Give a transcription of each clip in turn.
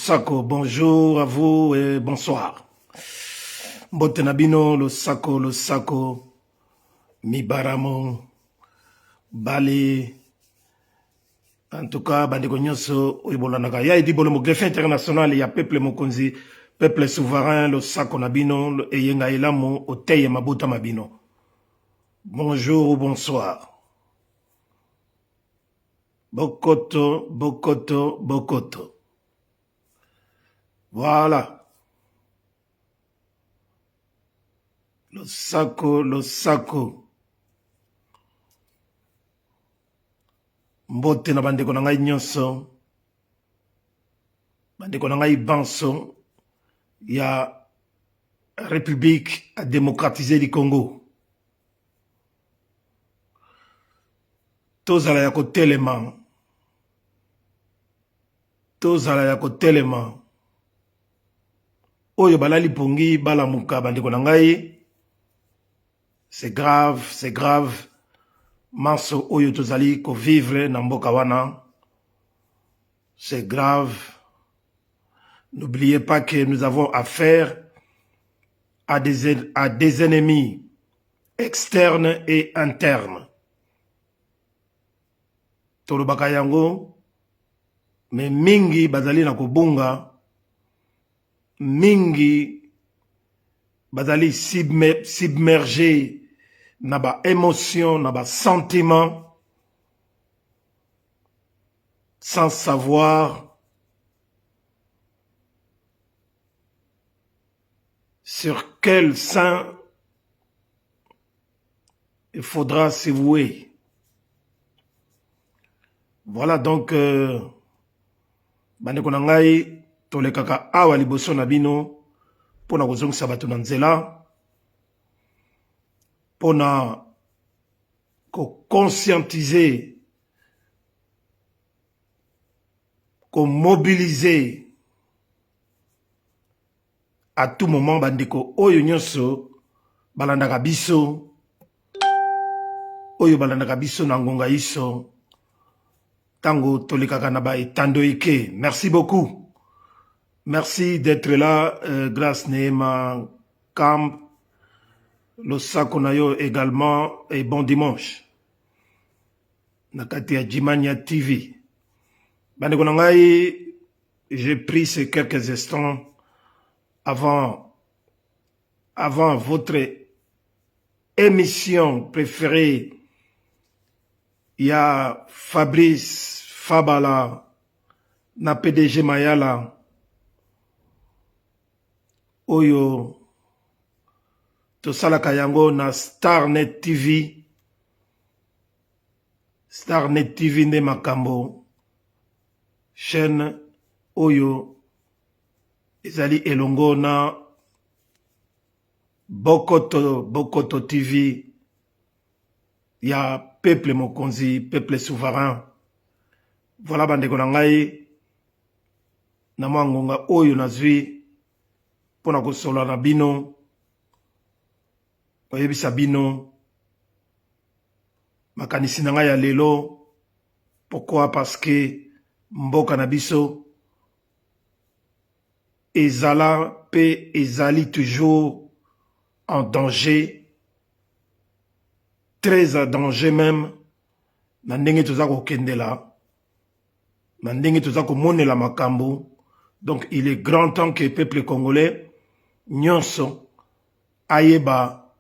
Sako, bonjour à vous et bonsoir. Mbotenabino, le Sako, Mibaramo, Bali. En tout cas, Bandeko Nyoso, Oibolanaka. Ya edi bolo mo greffe international, il y a peuple mokonzi, peuple souverain, le Sako Nabino, et Yenga Elamo, Oteye Mabuta Mabino. Bonjour ou bonsoir. Bokoto, Bokoto, Bokoto. Voilà. Le Sako. Mbote na bandeko na ngai nyonso. Bandeko na ngai banso. Ya République à démocratiser le Congo. Tozala ya kotelema. Tozala ya kotelema. Oyo balali pongi balamuka bandeko na ngai. C'est grave, c'est grave. Manso oyo tozali ko vivre na mboka wana. C'est grave. N'oubliez pas que nous avons affaire à des ennemis externes et internes. Tolobaka yango, mais mingi bazali na kobunga, mingi bazali submergé na ba émotion, na ba sentiment, sans savoir sur quel sein il faudra se vouer. Voilà donc, bandeko na ngai, tolekaka awa liboso na bino, pona kozongisa bato na nzela, pona ko conscientiser, ko mobiliser à tout moment bandeko oyo nyonso balandaka biso, oyo balandaka biso na ngonga iso, tango tolekaka na ba etando eke. Merci beaucoup. Merci d'être là, grâce Neema Camp, le Sako Nayo également, et bon dimanche. Nakati ya Jimania TV. Bandeko na ngai, j'ai pris ces quelques instants avant votre émission préférée. Il y a Fabrice Fabala, na PDG Mayala, Oyo, Tosalaka yango na Starnet TV. Starnet TV nde makambo. Chaîne Oyo, ezali elongo na Bokoto TV. Il y a peuple mokonzi, peuple souverain. Voilà bandeko na ngai. Na mwangonga oyo nazwi pona kosola na bino. Oyebisa bino makanisi na ngai ya lelo. Pourquoi? Parce que mboka na biso ezala pe ezali toujours en danger. Très en danger même. Na ndenge toza kokendela. Na ndenge toza komonela makambo. Donc il est grand temps que le peuple congolais nyonso ayeba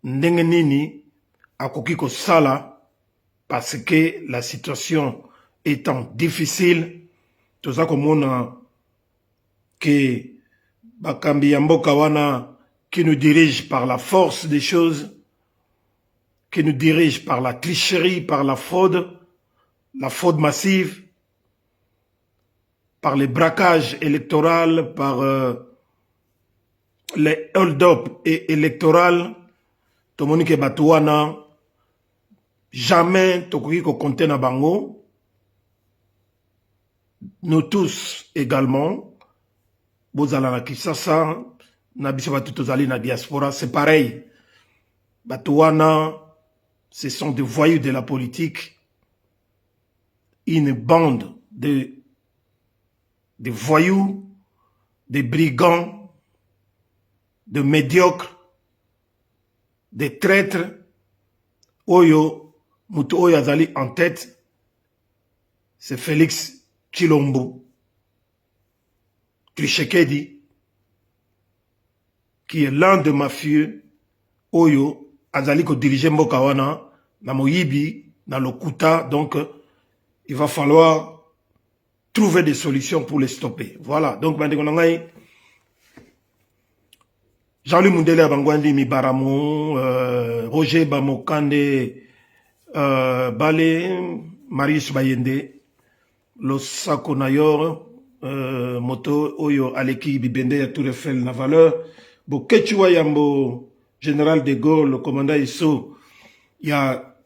ndenge nini akoki kosala, parce que la situation étant difficile, toza komona que bakambi ya mboka wana qui nous dirige par la force des choses, qui nous dirige par la tricherie, par la fraude massive, par les braquages électoraux, par les hold-up électoraux. Tomonike Batouana, jamais tokoki ko compter na bango. Nous tous également, bozala na Kisasa, na biso batu tozali na diaspora, c'est pareil. Batouana, ce sont des voyous de la politique, une bande de des voyous, des brigands, de médiocres, des traîtres, Oyo, Mutu Oyo Azali en tête, c'est Félix Tshilombo Tshisekedi, qui est l'un des mafieux, Oyo Azali ko diriger mboka wana, na Moyibi, na Lokuta, donc il va falloir trouver des solutions pour les stopper. Voilà, donc Jean-Louis Mundele Abangwandi Mibaramo, Roger Bamokande Bale, Marius Bayende, Losako Nayor, Moto Oyo Aleki Bibende ya Tour Eiffel na valeur, Bokechua Yambo, Général de Gaulle, le commandant Isso, il y a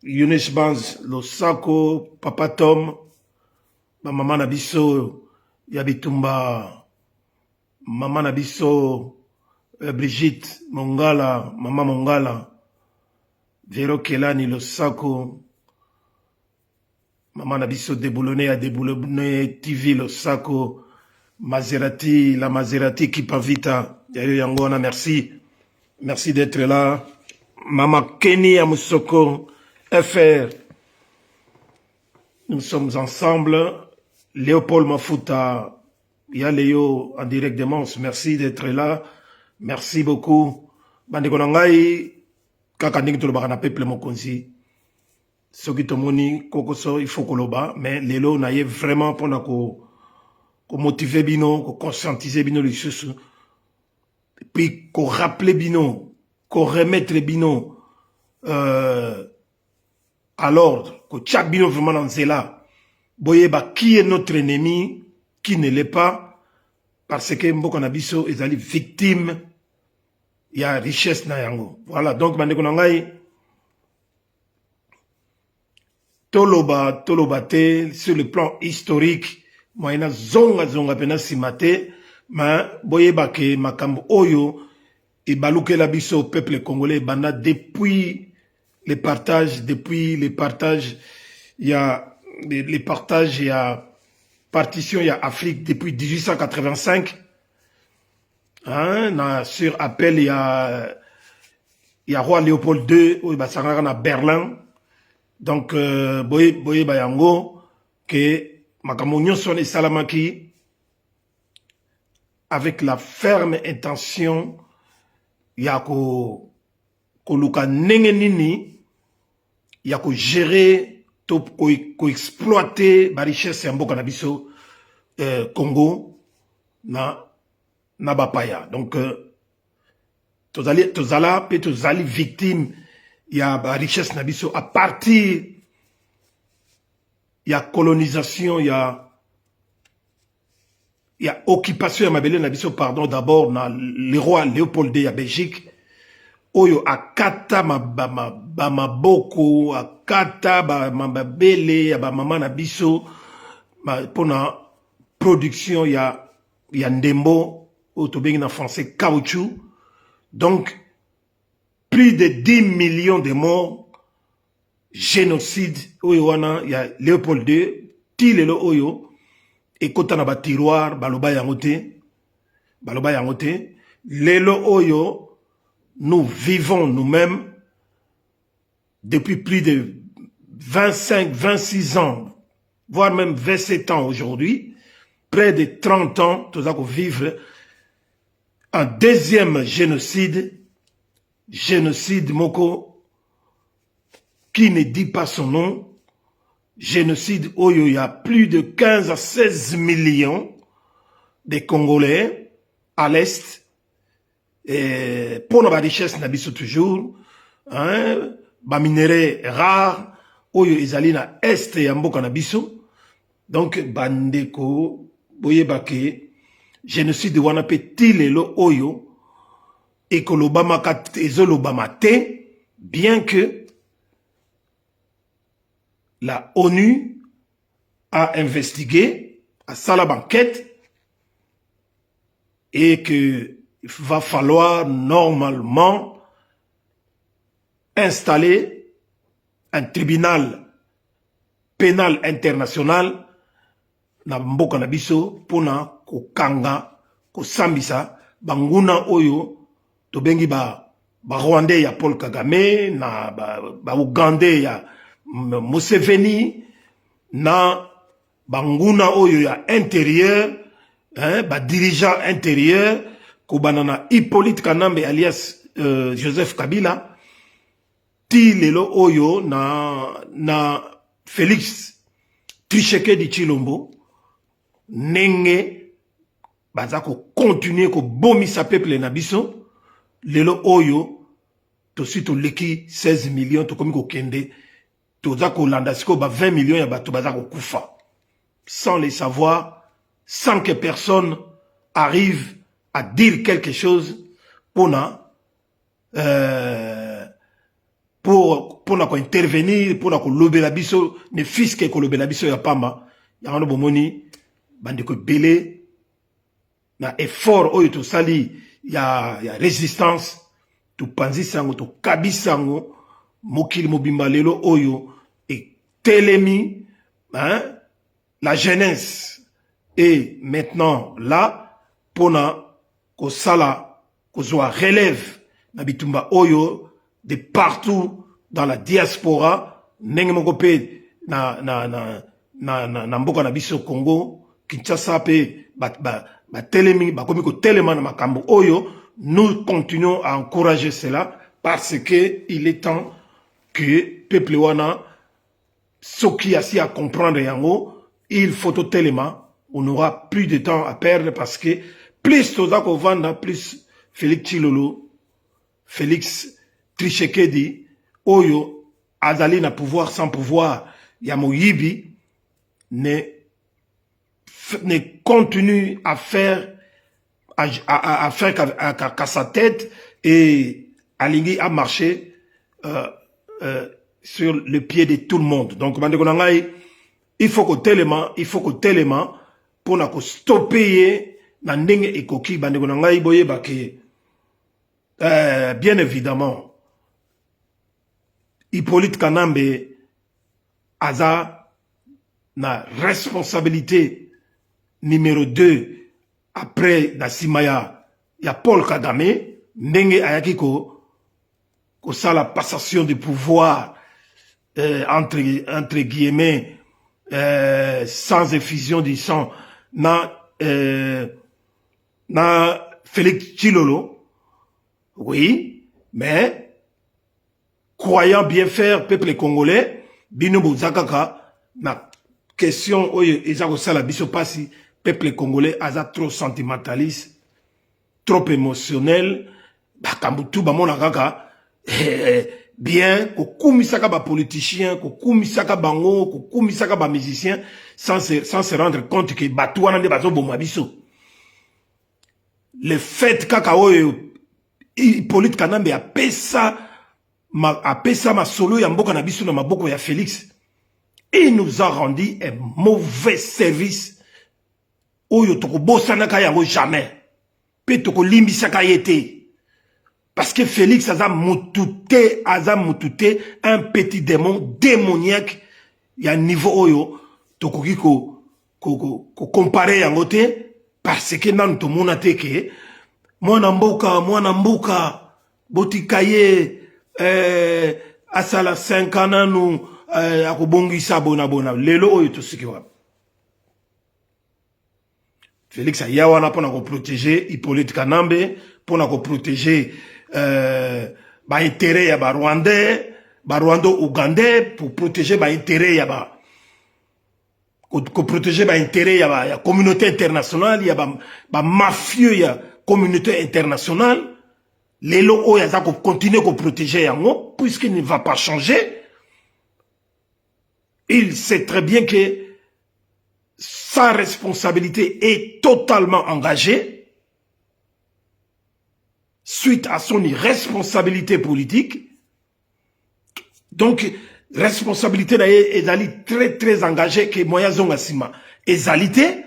Younes Banz, Losako, Papa Tom, Maman Nabiso, Yabitumba, Maman Nabiso, Brigitte Mongala, Maman Mongala, Vero Kelani Losako, Maman Nabiso Déboulonné à Déboulonné TV Losako, Maserati, la Maserati qui pavita, Yayo Yangona, merci. Merci d'être là. Maman Kenny Amusoko, FR. Nous sommes ensemble. Léopold Mafuta, Léo en direct de Mons. Merci d'être là. Merci beaucoup. Bandekonangai, kaka ndenge tolobaka na peuple mokonzi. Soki tomoni kokoso il faut koloba, mais lelo na ye vraiment pona ko motiver bino, ko conscientiser bino lisusu. Et puis ko rappeler bino, ko remettre bino à l'ordre, ko tchak bino vraiment dans zela. Boyeba qui est notre ennemi, qui ne l'est pas, parce que Mboko Nabiso est allé victime, il y a richesse na yango. Voilà, donc bandeko nangai, toloba te, sur le plan historique, moyena zonga pena simate, mais boyeba ke makambo oyo, et balouke la biso au peuple congolais, banda depuis les partages, il y a les partages, il y a partition, il y a Afrique depuis 1885. Hein, sur appel, il y a roi Léopold II, il y a Berlin. Donc, boye bayango, que Makamonyo son et Salamaki, avec la ferme intention, il y a ko luka nengenini, il y a ko gérer, ko exploiter la richesse ya mboka na biso Congo na bapaya. Donc tozali victime ya la richesse na biso à partir ya colonisation ya occupation ya mabele na biso, pardon, d'abord na le roi Léopold II ya Belgique. Oyo akata maboko, akata mabele, mama na biso, pona production ya ndembo, otobengi na français caoutchouc. Donc, plus de 10 millions de morts, génocide, oyo wana, ya Léopold II, tilelo oyo, ekota na ba tiroir, baloba yango te, lelo oyo, nous vivons nous-mêmes depuis plus de 25, 26 ans, voire même 27 ans aujourd'hui, près de 30 ans, nous allons vivre un deuxième génocide moko, qui ne dit pas son nom, génocide où il y a plus de 15 à 16 millions de Congolais à l'Est, et pour la richesse na biso toujours, hein, ba minerais rares, oyo ezali na est ya mboka na biso. Donc bandeko boyebake génocide wana pe tilelo oyo ekolobama ezolobama te, bien que la ONU a investigué, a sala banquette, et que il va falloir normalement installer un tribunal pénal international na mboka na biso pona kokanga kosambisa banguna oyo tobengi ba Rwandais ya Paul Kagame na ba Ugandais ya Museveni na banguna oyo ya intérieur ba dirigeant intérieur kobana na Hippolyte Kanambe alias Joseph Kabila ti lelo oyo na Félix Tshisekedi Tshilombo nenge baza ko continuer ko bomisa peuple na biso lelo oyo tosi toleki 16 millions tokomi ko kende toza ko landa siko ba 20 millions ya bato baza ko kufa sans les savoir, sans que personne arrive à dire quelque chose pour intervenir, pour lober la biso, ne fils que lober la biso ya pamba, ya ngano bomoni, bande ko belé, na effort oyo to sali, ya résistance, to panzi sango, to kabi sango, mokili mobimba lelo oyo, et telemi, hein, la jeunesse est maintenant là, pona ko sala, ko zoa relève, na bitumba oyo, de partout dans la diaspora, nenge moko pe na mboka na biso Congo, Kinshasa pe ba telemi, ba komi ko telema na makambo oyo, nous continuons à encourager cela parce que il est temps que peuple wana soki asi à comprendre yango, il faut au téléma, on n'aura plus de temps à perdre parce que plus toza ko vanda, plus Félix Tshilolo, Félix Tshisekedi, Oyo, azali na pouvoir sans pouvoir, ya moyibi, ne continue à faire qu'à sa tête et aligner à marcher sur le pied de tout le monde. Donc, il faut que tellement pour na ko stopper na ndenge ekoki bandeko na ngai boye bake bien évidemment Hippolyte Kanambe aza na responsabilité numéro 2 après na simaya ya Paul Kagame ndenge ayaki ko sala passation de pouvoir entre guillemets sans effusion du sang na Félix Tshilolo, oui, mais croyant bien faire peuple congolais, bino bozakaka na question oyo ezako sala biso pasi peuple congolais aza trop sentimentaliste, trop émotionnel, bakambutu bamona kaka bien kokumisaka ba politicien kokumisaka bango kokumisaka ba musicien sans se rendre compte que batu wana nde bazoboma biso. Le fait kaka oyo Hippolyte Kanambe apesa ma solo ya mboka na biso na maboko ya Félix, il nous a rendu un mauvais service oyo tokobosanaka yango jamais pe tokolimbisaka yete. Parce que Félix aza mutute, un petit démon démoniaque, il y a un niveau oyo, tokoki ko comparer yango te, parce que nan to monate ke, mwana mboka, botikaye, asala 5 ans nanu, akobongisa bona, lelo oyo to sikiwa. Félix a yawana pona ko protéger Hippolyte Kanambe, pona ko protéger ba intérêt ya ba Rwandais, ba Rwando-Ougandais, pour protéger ba intérêt ya ba protéger ba intérêt ya ba communauté internationale, ya ba mafieux ya communauté internationale. Lelo oyo aza ko continuer ko protéger yango puisqu'il ne va pas changer. Il sait très bien que sa responsabilité est totalement engagée suite à son irresponsabilité politique. Donc, responsabilité d'ailleurs est très engagée que moya zonga sima. Ezalité,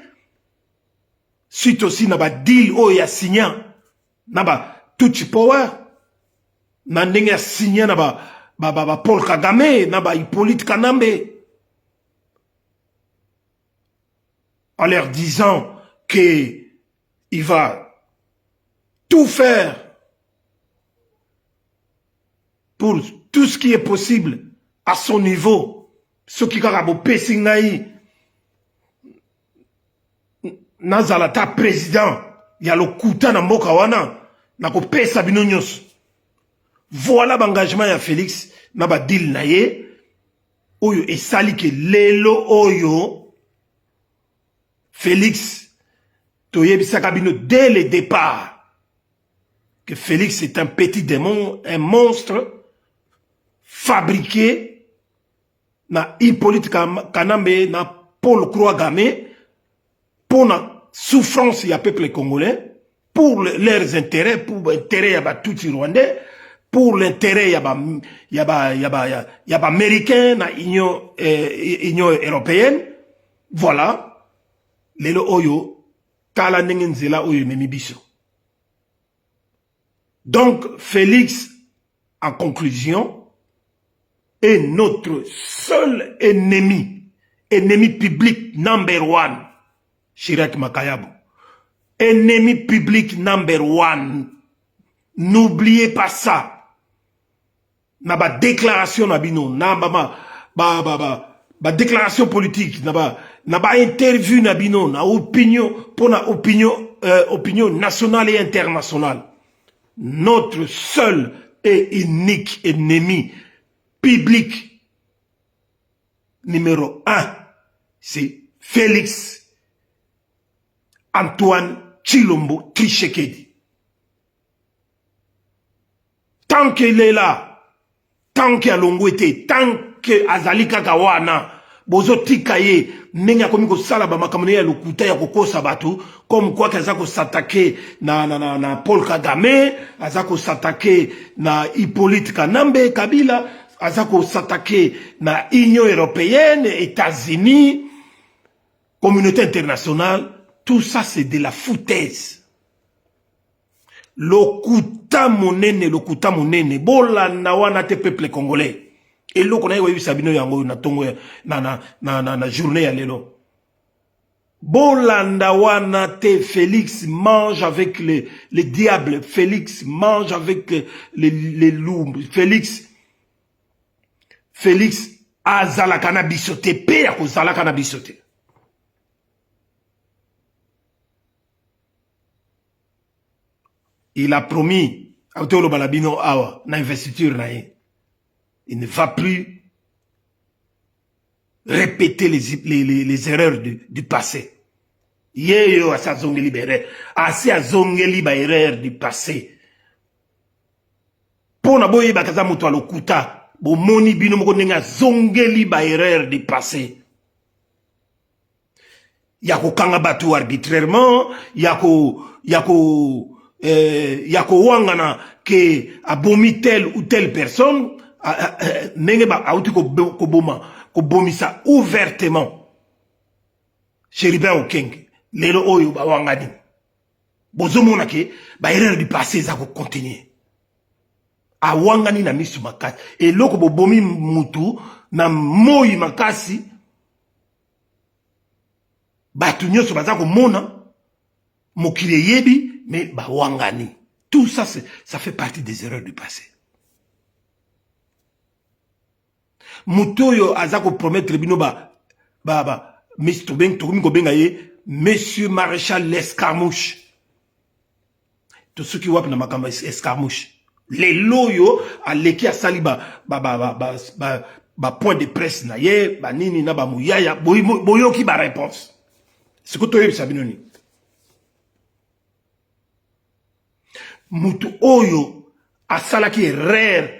suite aussi naba deal o ya signa, naba Tutsi Power, na ndenge ya signa naba Paul Kagame, naba Hippolyte Kanambe. en leur disant qu'il va tout faire pour tout ce qui est possible à son niveau. Ce qui a été Nazalata président, il y a le Kouta na mboka wana, na ko pesa bino nyos. Voilà l'engagement ya Félix, na ba deal na ye, oyo esali ke lelo oyo, Félix, toyebisaka bino dès le départ, que Félix est un petit démon, un monstre, fabriqué, na Hippolyte Kanambe, na Paul Kouagame, pour la souffrance du peuple congolais, pour leurs intérêts, pour l'intérêt de tout Rwandais, pour l'intérêt américain, l'Union européenne. Voilà. Lelo oyo, kala nengenzela oyo memibiso. Donc, Félix, en conclusion, est notre seul ennemi public number one. Chirek Makayabo. Ennemi public number one. N'oubliez pas ça. Na ba déclaration na bino, na ba déclaration politique, na ba interview na bino, na opinion, pour na opinion nationale et internationale. Notre seul et unique ennemi public numéro 1, c'est Félix Antoine Tshilombo Tshisekedi. Tant qu'il est là, tant qu'il a l'ongouete, tant que Azalika Kawana, bozo tikaye, nenga komiko salaba makamone ya lukuta ya kokosa batu, comme quoi kazako s'attaquer na Paul Kagame, azako s'attaquer na Hippolyte Kanambe, Kabila, azako s'attaquer na Union européenne, États-Unis, communauté internationale. Tout ça, c'est de la foutaise. Lokuta monene, bolanda wana te peuple congolais. Et lo kona yewa sabino yango na tongo na journée ya lelo. Bolanda wana te, Félix mange avec les diables. Félix mange avec les loups. Félix azalaka na bisote, pe ya kozalaka na bisote. Il a promis à Otelo Balabino Awa, na investiture nae. Il ne va plus répéter les erreurs du passé. Yeyo asa zongeli bere, asi azongeli ba erreur du passé. Pona boye bakaza muto alokuta, bo moni bino moko nenga zongeli ba erreur du passé. Yako kanga batu arbitrairement, yako wangana ke abomi telle ou telle personne, nenge ba auti ko bomisa ouvertement. Chéribin Okenge, lelo oyo ba wangani. Bozo mona ke ba erreur du passé za ko continuer. A wangani na misu makasi. Et loko bo bomi mutu na moyi makasi. Batu nyoso baza ko mona mokile yebi. Mais Bawangani, tout ça, ça fait partie des erreurs du passé. Mutoyo azako promettre bino Monsieur Maréchal l'escarmouche. Tout ceux qui wap na makamba escarmouche. Les loyo a leki a sali point de presse na ye, nini na mouyaya, boyo ki ba réponse. C'est que toi sabinoni. Mutu oyo asalaki erreur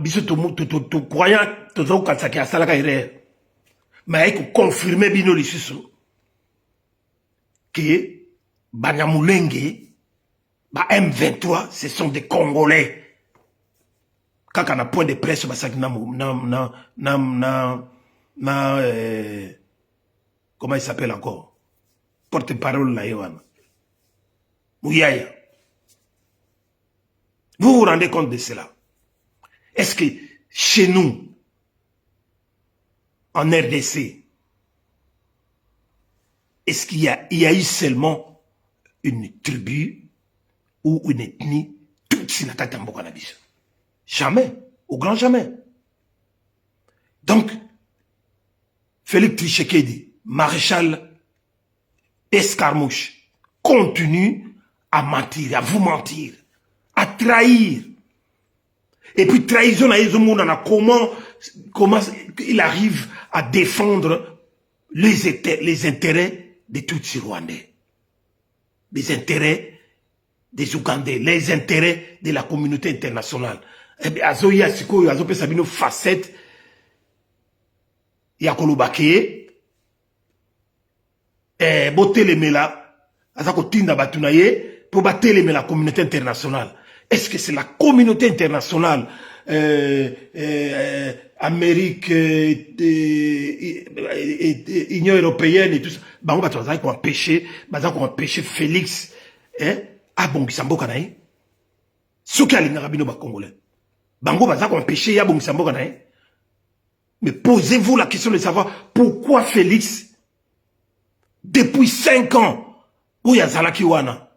biso to croyant to kansaki asalaka erreur mais il confirmer bino lisusu que Banyamulenge ba M23 ce sont des Congolais kaka na point de presse basaki comment il s'appelle encore porte-parole na Yohana Mouyaya. Vous vous rendez compte de cela? Est-ce que chez nous, en RDC, est-ce qu'il y a eu seulement une tribu ou une ethnie toute si n'attend pas la biche? Jamais, au grand jamais. Donc, Félix Tshisekedi, maréchal Escarmouche, continue à mentir, à vous mentir, à trahir. Et puis trahison à comment il arrive à défendre les intérêts de tous Rwandais, les intérêts des Ougandais, les intérêts de la communauté internationale. Eh bien, Azoya Siko, Azope Sabino facette, Yakolobake, Botelemela, Azako Tinda Batunaye, pour Batelemela la communauté internationale. Est-ce que c'est la communauté internationale, Amérique, Union européenne et tout ça, on va empêcher Félix, à Bongisambo Kanaï, ce qui a l'inarabino congolais. Bango va empêcher ya Bongisambo Kanaï. Mais posez-vous la question de savoir pourquoi Félix, depuis 5 ans, où il y a Zalaki Wana,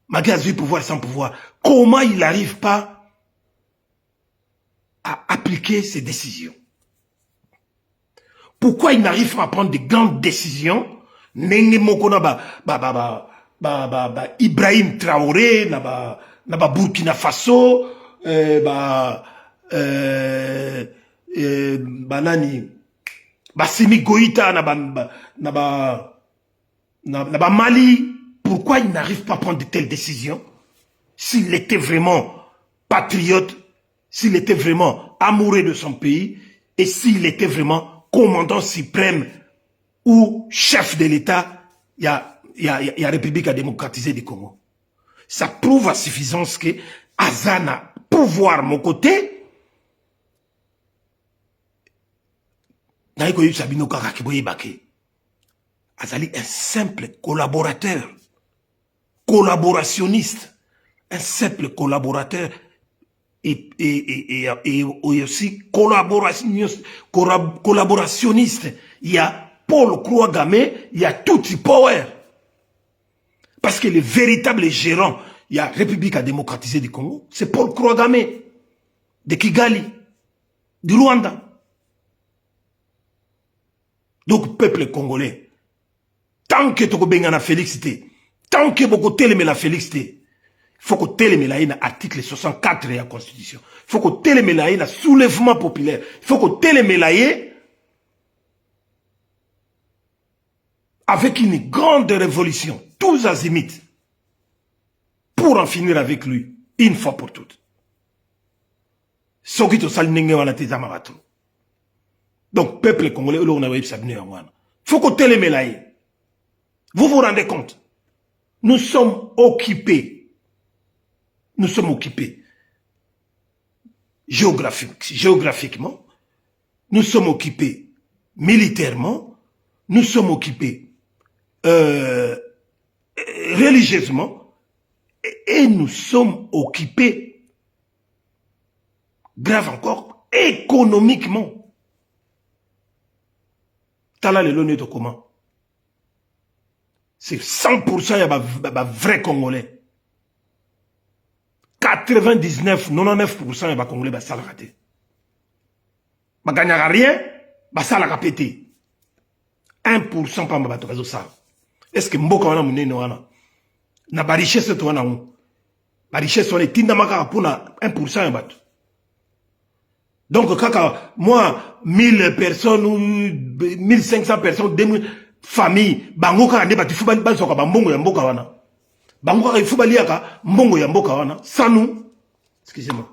malgré pouvoir sans pouvoir, comment il n'arrive pas à appliquer ses décisions? Pourquoi il n'arrive pas à prendre de grandes décisions? Nenge Mokona Ibrahim Traoré, na Burkina Faso, nani, Simi Goïta, na Mali. Pourquoi il n'arrive pas à prendre de telles décisions? S'il était vraiment patriote, s'il était vraiment amoureux de son pays, et s'il était vraiment commandant suprême ou chef de l'État, il y a République à démocratiser du Congo. Ça prouve à suffisance que Azana, pouvoir mon côté, Azali un simple collaborateur, collaborationniste, un simple collaborateur et aussi collaborationniste. Il y a Paul Kouagame, il y a Tutsi Power. Parce que le véritable gérant, il y a République à démocratiser du Congo, c'est Paul Kouagame, de Kigali, du Rwanda. Donc, peuple congolais, tant que tu as la félicité, tant que tu as la félicité, il faut que tu aies l'article 64 de la Constitution. Il faut que tu aies le soulèvement populaire. Il faut que tu aies avec une grande révolution, tous azimuts, pour en finir avec lui, une fois pour toutes. Donc, peuple congolais, il faut que tu aies vous vous rendez compte? Nous sommes occupés. Nous sommes occupés géographiquement. Nous sommes occupés militairement. Nous sommes occupés religieusement. Et nous sommes occupés, grave encore, économiquement. Tala le l'honneur de comment? C'est 100% y a vrai Congolais. 99, 99% y a Congolais bah ça l'a raté. Bah gagnera rien, bah ça l'a pété. 1% pas ma bateau ça. Est-ce que mboka wana munene wana na ba richesse to wana on. Ba richesse on est tinda maka pour na 1% ya bateau. Donc kaka moi 1000 personnes ou 1500 personnes 2000 famille bango kaka nde batu fubali basoka ba mbongo ya mboka wana bango kaka ifubali yaka mbongo ya mboka wana sans nous excusez-moi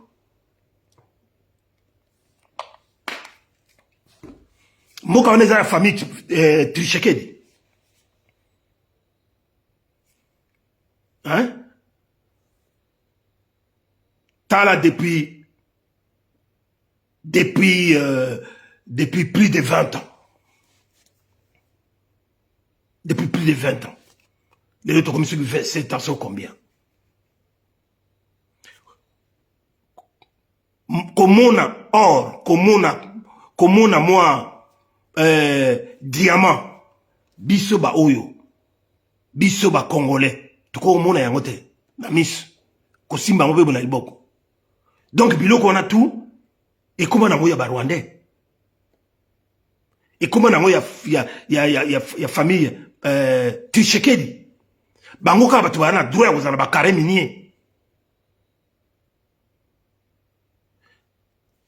mboka wana eza ya famille Tshisekedi hein tala depuis plus de 20 ans. Depuis plus de 20 ans. Les autres commissions qui fait 7 ans sont combien? Komona or, komona moi diamant, biso ba oyo, biso ba Congolais, toko mona yango te, na miso, ko simba ngobe bona liboko. Donc biloko on a tout, et comment nango ya ba Rwandais. Et comment nango ya famille Tshisekedi. Bango ka batu bana droit ya kozala ba carré minier.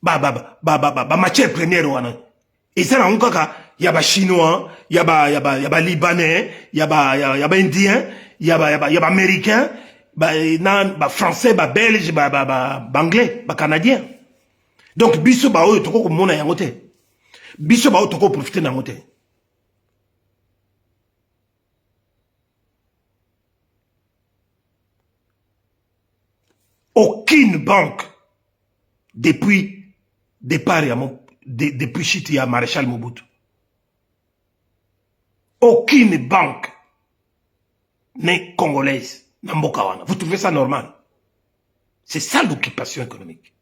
Ba matière première wana. Et ça nango kaka ya ba chinois, ya ba libanais, ya ba indien, ya ba américain, ba français, ba belge, ba anglais, ba canadien. Donc biso ba oyo toko ko mona yango te. Biso ba oyo toko profiter nango te. Aucune banque depuis départ depuis chute ya Maréchal Mobutu. Aucune banque n'est congolaise na mboka wana. Vous trouvez ça normal? C'est ça l'occupation économique.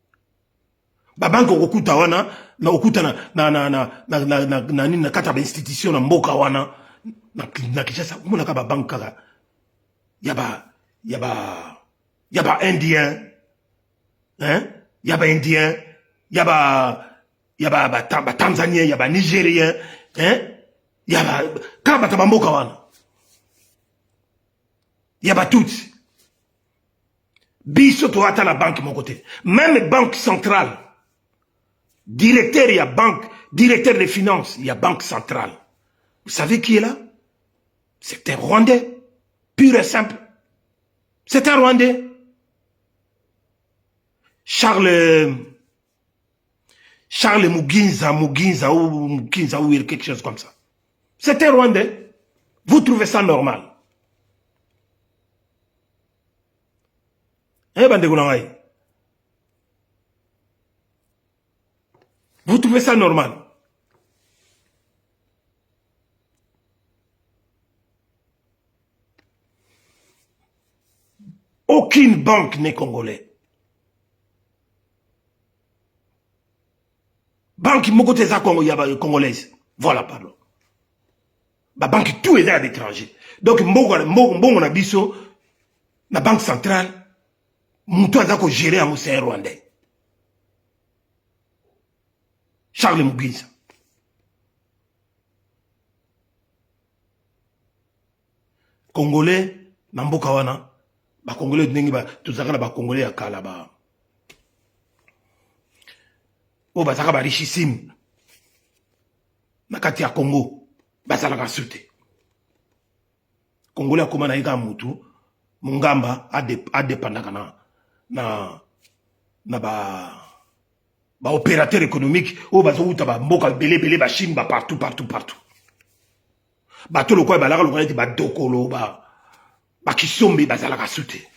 Ba banque okuta wana na okuta na kata ba institution na mboka wana na Kinshasa mona ka ba banque kaka ya ba indien, hein? Ya ba indien, ya ba tanzanien, ya ba nigérien, hein? Ya ba kaba tabamboka wana. Ya ba tout. Biso to ata la banque mon côté. Même banque centrale. Directeur il y a banque, directeur des finances, il y a banque centrale. Vous savez qui est là? C'est un Rwandais, pur et simple. C'est un Rwandais. Charles Muginza ou quelque chose comme ça. C'est un Rwandais. Vous trouvez ça normal? Eh ben, vous trouvez ça normal? Aucune banque n'est congolaise. Banque moko teza congolaise. Voilà, pardon. La banque tout est à l'étranger. Donc mbongo na biso la banque centrale muto azako gérer à c'est rwandais. Charles Muginza. Congolais na mboka wana ba congolais ndenge ba tozaka na ba congolais ya kala ba o bazaka ba richissime na kati ya Congo bazalaka sute. Congolais akoma na ika mutu mungamba adépendaka na ba opérateur économique o bazouta ba mboka belé ba Chine ba partout. Ba to lokwa balaka lokwa eti ba dokolo ba kisombe bazalaka sute.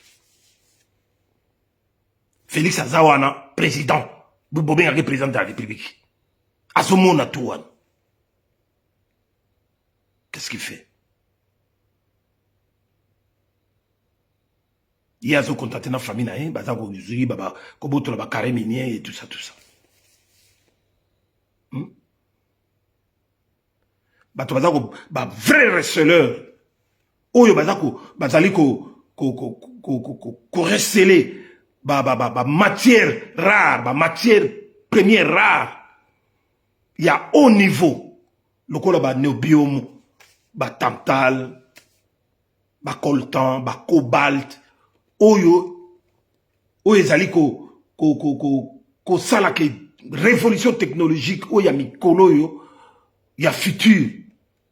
Félix Azawana président Bobé est président de la République. À ce moment tout. Qu'est-ce qu'il fait? Il y a ce contact dans la famille, hein, bazako zuri baba koboto la carré minier et tout ça. Bato bazako ba vrai receleur. Oyo bazako bazali ko receler matière rare, matière première rare. Il y a haut niveau. Le col ba néobium, ba tantal, ba coltan, ba cobalt. Oyo ezali ko sala ke révolution technologique oyo ya mikolo yo ya futur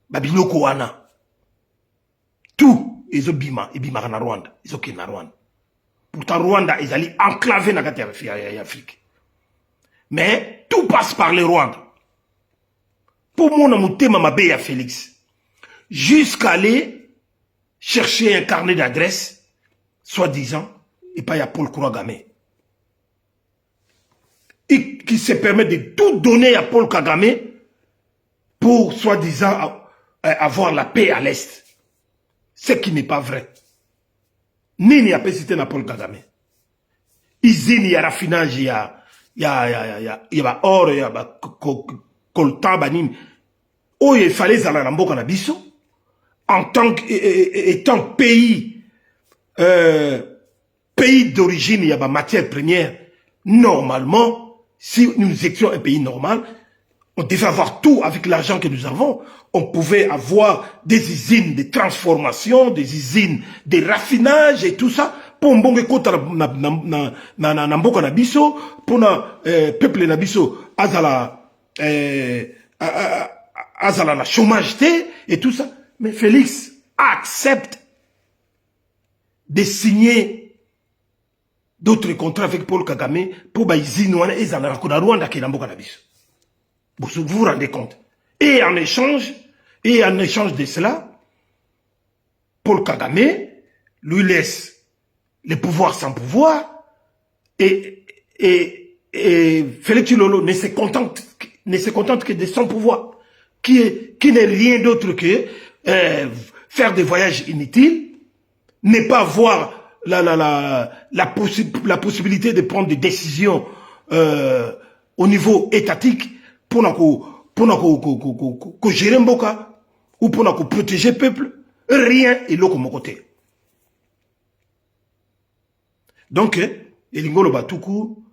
ba biloko wana. Tout ezobima ebima na Rwanda, ezoke na Rwanda. Pourtant Rwanda ezali enclavé na kati ya Afrique. Mais tout passe par le Rwanda. Pour mon amutema mabe ya Félix, jusqu'à aller chercher un carnet d'adresse soi-disant, et pas il y a Paul Kagame. Et qui se permet de tout donner à Paul Kagame pour, soi-disant, avoir la paix à l'Est. Ce qui n'est pas vrai. Ni n'y a pas cité à Paul Kagame. Ici, il y a raffinage, il y a or, il y a coltan, banim. Oh, il fallait aller à Mboka na biso. en tant qu'étant pays, pays d'origine, il y a ma matière première, normalement, si nous étions un pays normal, on devait avoir tout avec l'argent que nous avons. On pouvait avoir des usines de transformation, des usines de raffinage et tout ça. Pour mbonge kota na mboka na biso, pour na peuple na biso azala azala la chômage et tout ça. Mais Félix accepte de signer d'autres contrats avec Paul Kagame pour ba usine wana ezala na Rwanda ke na mboka na biso. Vous vous rendez compte? Et en échange de cela, Paul Kagame lui laisse le pouvoir sans pouvoir et Félix Tshilolo ne se contente que de son pouvoir, qui n'est rien d'autre que faire des voyages inutiles, ne pas avoir la possibilité de prendre des décisions au niveau étatique pour gérer Mboka ou pour protéger le peuple. Rien et l'autre mon côté. Donc, Elingolo Batuku,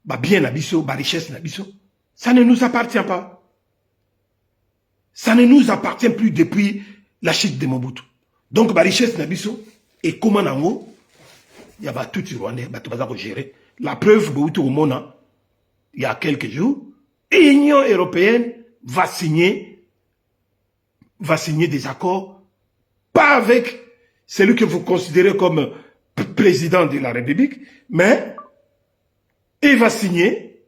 bien nabiso, richesse nabiso, ça ne nous appartient pas. Ça ne nous appartient plus depuis la chute de Mobutu. Donc, richesse nabiso, et comment nango, il y a tout le Rwandais, tout gérer. La preuve, Mobutu au Mona, il y a quelques jours, l'Union européenne va signer des accords, pas avec celui que vous considérez comme président de la République, mais il va signer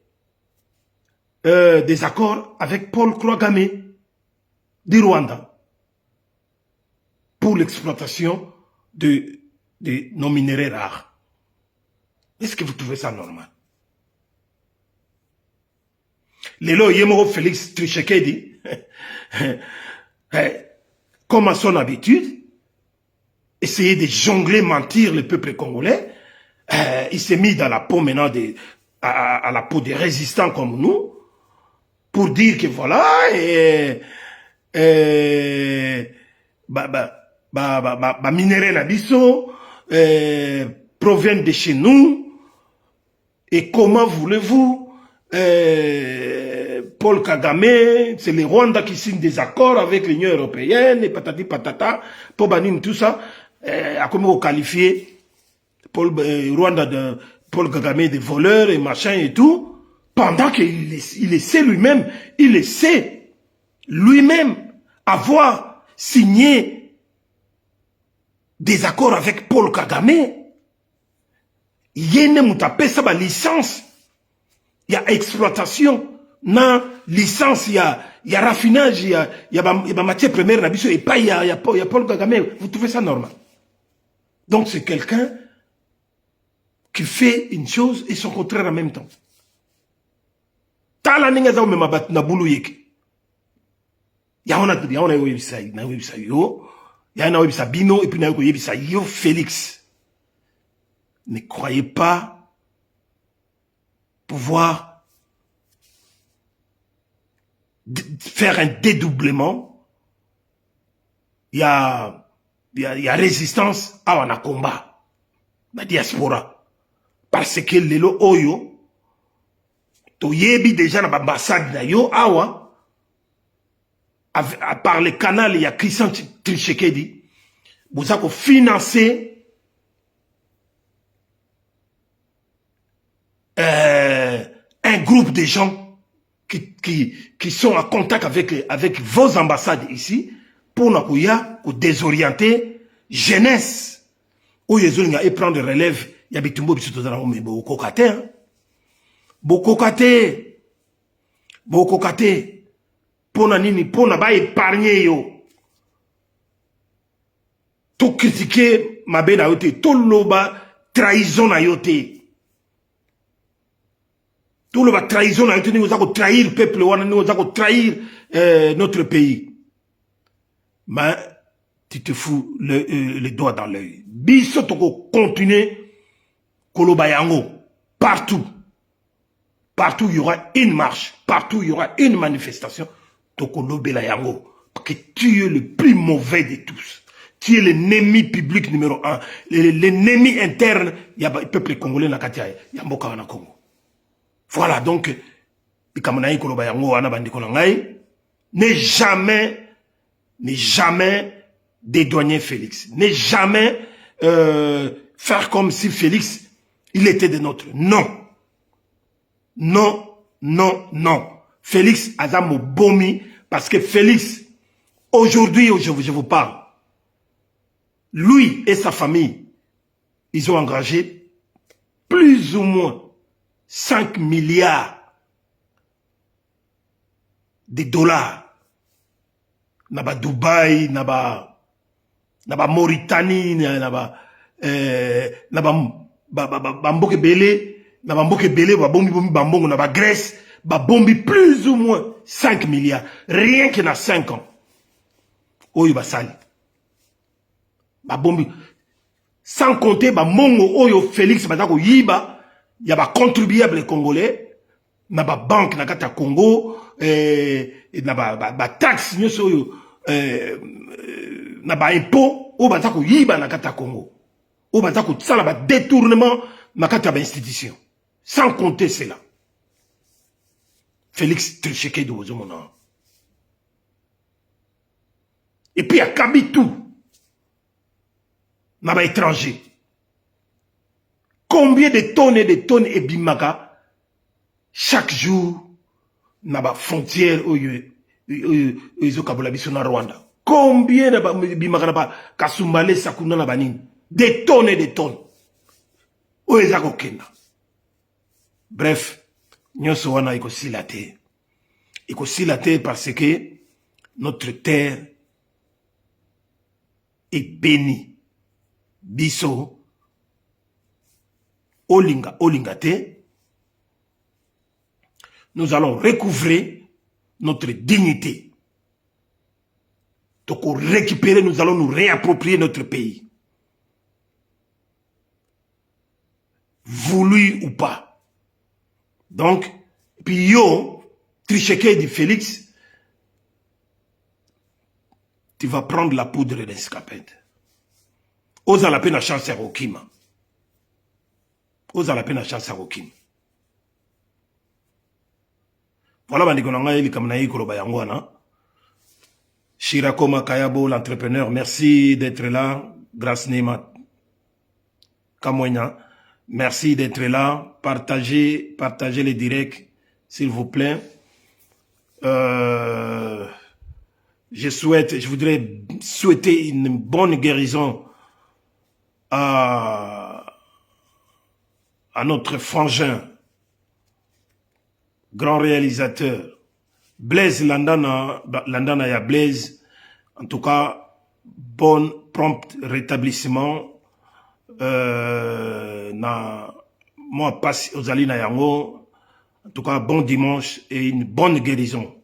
des accords avec Paul Kagame du Rwanda pour l'exploitation de nos minéraux rares. Est-ce que vous trouvez ça normal? Lelo Yemoro Félix Tshisekedi, comme à son habitude, essayer de jongler, mentir le peuple congolais. Il s'est mis dans la peau maintenant à la peau des résistants comme nous, pour dire que voilà, minéraux nabiso proviennent de chez nous, et comment voulez-vous Paul Kagame, c'est les Rwanda qui signent des accords avec l'Union européenne, et patati patata, pour bannir tout ça, à comment qualifier Rwanda de Paul Kagame de voleur et machin et tout, pendant qu'il essaie lui-même avoir signé des accords avec Paul Kagame. Yene mutapé ça ba licence. Il y a exploitation, na licence, il y a raffinage, il y a matière première, et pas il y a Paul Kagame. Vous trouvez ça normal? Donc c'est quelqu'un qui fait une chose et son contraire en même temps. Tala ninga za umema bat na bulu yeke. Ya ona webisa yo, ya na webisa bino et puis na webisa yo Félix. Ne croyez pas pouvoir faire un dédoublement. Il y a résistance à un combat, la diaspora. Parce que lelo oyo, to yebi déjà na l'ambassade na yo awa, par le canal, il y a Christian Tshisekedi, vous avez financé un groupe de gens qui sont en contact avec vos ambassades ici pour nous désorienter jeunesse où ils ont prendre relève. Il y a des gens qui sont beaucoup pour na épargner yo tout critiquer ma belle na yote tout loba trahison na yote. Tout le trahison, nous avons trahi le peuple, nous avons trahi notre pays. Mais tu te fous les doigts dans l'œil. Biso toko continuer kolobayango partout. Partout il y aura une marche, partout il y aura une manifestation. Toko lobela yango, parce que tu es le plus mauvais de tous. qui est l'ennemi public numéro 1, l'ennemi interne, il y a le peuple congolais na katia, il y a mboka wana Congo. Voilà, donc, ne jamais dédouaner Félix. Ne jamais faire comme si Félix, il était de nôtres. Non. Non, non, non. Félix Azamo Bomi, parce que Félix, aujourd'hui, je vous parle, lui et sa famille, ils ont engagé plus ou moins 5 milliards de dollars. Naba Dubaï, naba Mauritanie, naba Bamboke Belé, naba Mboke Belé, Babombi Bambongo, naba Grèce, Babombi plus ou moins 5 milliards. Rien que dans 5 ans. Oyo Basali. Babombi. Sans compter, Bamongo, Oyo Félix, Badako Yiba, il y a des contribuables congolais, il y a des banques dans le Congo, il y a des taxes, il y a des impôts, il y a des yiba dans le Congo. Il y a des détournements dans les institutions. Sans compter cela. Félix Tricheke de Ozomona. Et puis il y a Kabitou, dans les étrangers. Combien de tonnes et bimaka chaque jour na ba frontière oyo kabola biso na Rwanda. Combien de bimaka na ba Kasumbale Sakunda na banini. Des tonnes et des tonnes. Oyo ezako kenda. Bref, nyonso wana iko silate. Iko silate parce que notre terre est bénie. Biso Olingate, nous allons recouvrer notre dignité. Donc, pour récupérer, nous allons nous réapproprier notre pays. Voulu ou pas. Donc, puis yo, Tricheke dit Félix, tu vas prendre la poudre d'escapade. Osa la peine à chance à Rokima. Osa la peine à chance à Rokima. Voilà, Bandikonanga, Kamnaï, Kolobayangwana. Shirakoma Kayabo, l'entrepreneur, merci d'être là. Grâce Nema Kamwenya, merci d'être là. Partagez les directs, s'il vous plaît. Je voudrais souhaiter une bonne guérison à notre frangin, grand réalisateur, Blaise Landana ya Blaise. En tout cas, bon prompt rétablissement. Moi, passe aux Alina Yango. En tout cas, bon dimanche et une bonne guérison.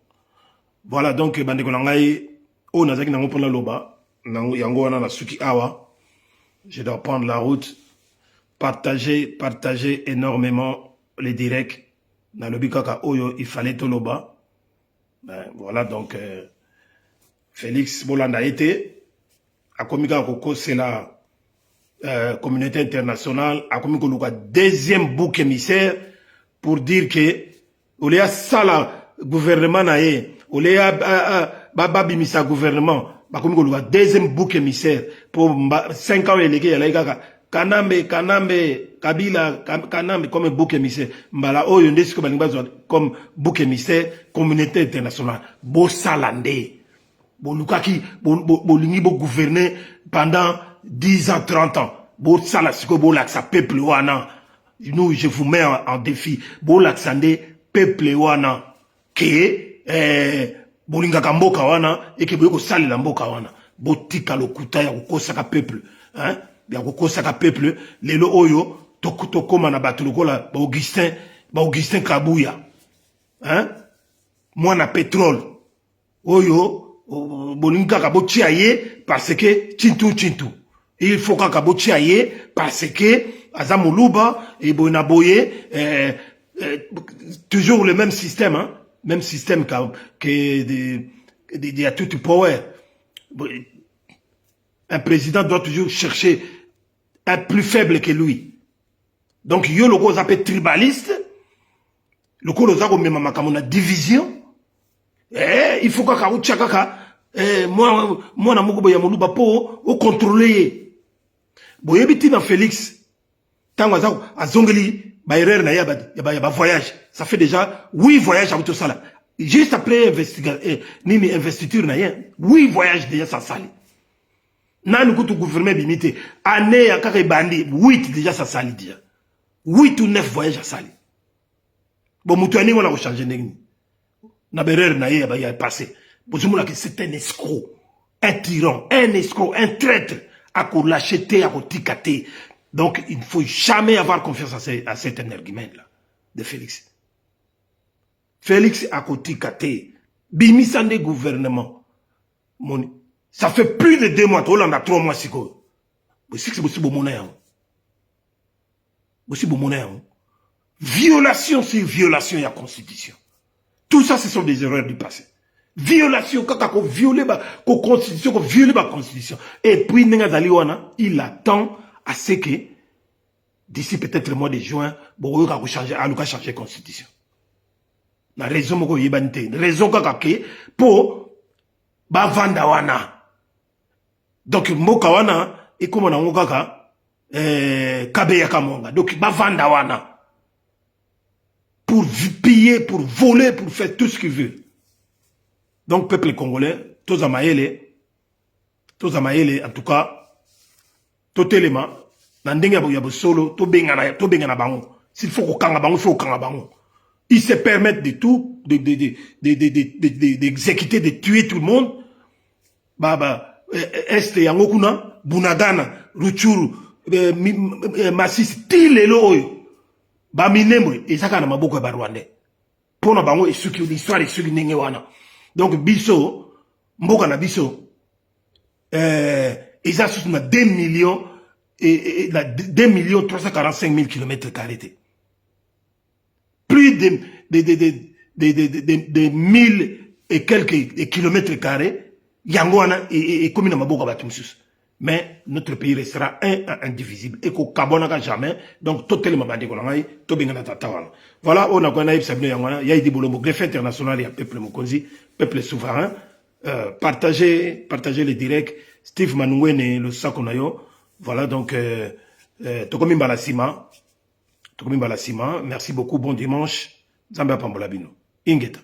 Voilà donc, Bandekonangai, oh, Nazaki Nango pour la loba, Yango na Suki Awa. Je dois prendre la route. Partagez énormément les directs. Dans le Bikaka Oyo, il fallait tout loba. Ben, voilà donc, Félix Bolanda été. À Komika Koko, c'est la communauté internationale. À Komika Luka, deuxième bouc émissaire pour dire que, Oléa Sala, gouvernement naé, Oléa Babimisa gouvernement, à Komika Luka, deuxième bouc émissaire pour 5 ans élégué à la Kanambe, Kabila, Kanambe comme bouc émissaire. Mbala Oyo Ndesiko Balingbazo comme bouc émissaire, communauté internationale. Bo Salandé. Bo Lukaki, bo Lingi bo gouverner pendant 10 ans, 30 ans. Bo Salasiko, bo Laksa, peuple wana. Nous, je vous mets en défi. Bo Laksande, peuple wana. Ke, bo Lingaka mboka wana, et que bo sali la mboka wana. Bo tika lo kutaya, ko saka peuple. Hein? Bien ko saka peuple lelo oyo tokoma na bato lokola ba Augustin Kabuya, hein, moi na pétrole oyo bolinga ka botiaye parce que chintu il faut ka botiaye parce que azamuluba et bona boye toujours le même système, hein, même système que de tout power. Un président doit toujours chercher un plus faible que lui. Donc, yo le gros appelle tribaliste. Le gros a même ma division. Il faut que moi na mugo ya moluba po au contrôler. Boyebiti na Félix. Tango azongeli ba erreur na ya ba voyage. Ça fait déjà 8 voyages à tout ça là. Juste après investiture na ya, 8 voyages déjà ça sali. Nan kutu gouvernement bimité année ya kaka bandi 8 déjà ça sali déjà. 8 ou 9 voyages à sali. Bon mutu ani wala ko changer ndenge. Na berere na ye ya passé. C'est un escroc, un tyran, un escroc, un traître à qu'on l'acheter, à qu'on ticater. Donc, il ne faut jamais avoir confiance à cet argument-là de Félix. Félix a qu'on ticater. Bimisande gouvernement. Ça fait plus de 2 mois. On a 3 mois. C'est violation sur violation de la Constitution. Tout ça, ce sont des erreurs du passé. Violation, quand on viole la Constitution, qu'on viole la Constitution. Et puis, il attend à ce que, d'ici peut-être le mois de juin, il va changer la Constitution. La raison, raison, pour, Vandawana. Donc, Mokawana, et comme on a Mokaka, Kabeyaka Monga. Donc, Vandawana. Pour piller, pour voler, pour faire tout ce qu'il veut. Donc, peuple congolais, tous amaele, en tout cas, tout élément, n'andenge yabo solo, tout bengana bango. S'il faut qu'on kanga bango, il faut kanga bango. Ils se permettent de tout, d'exécuter, de tuer tout le monde. Est yangokuna, Bunagana, Ruchuru, Massis, Tilelo oyo. Minemwe, et ça kana maboko ba Rwandais. Pour na bango, et ceux qui ont l'histoire, et ceux qui n'engé wana. Donc, biso, mboka na biso, ils ont 2 millions, 2 millions 345 000 km carrés. Plus de 1000 et quelques kilomètres carrés, Yangwana et comme na maboka batumsus. Mais notre pays restera indivisible. Et qu'au Kabonaka jamais. Donc, tout le monde a dit voilà, on a connu Sabine Yangwana, il y a des boulons, greffe international, il y a peuple Mokonzi, peuple souverain. Partagez les directs. Steve Manouene, le Sakonayo. Voilà, donc, Tokomi Balasima. Merci beaucoup, bon dimanche. Zambia Pambolabino. Ingeta.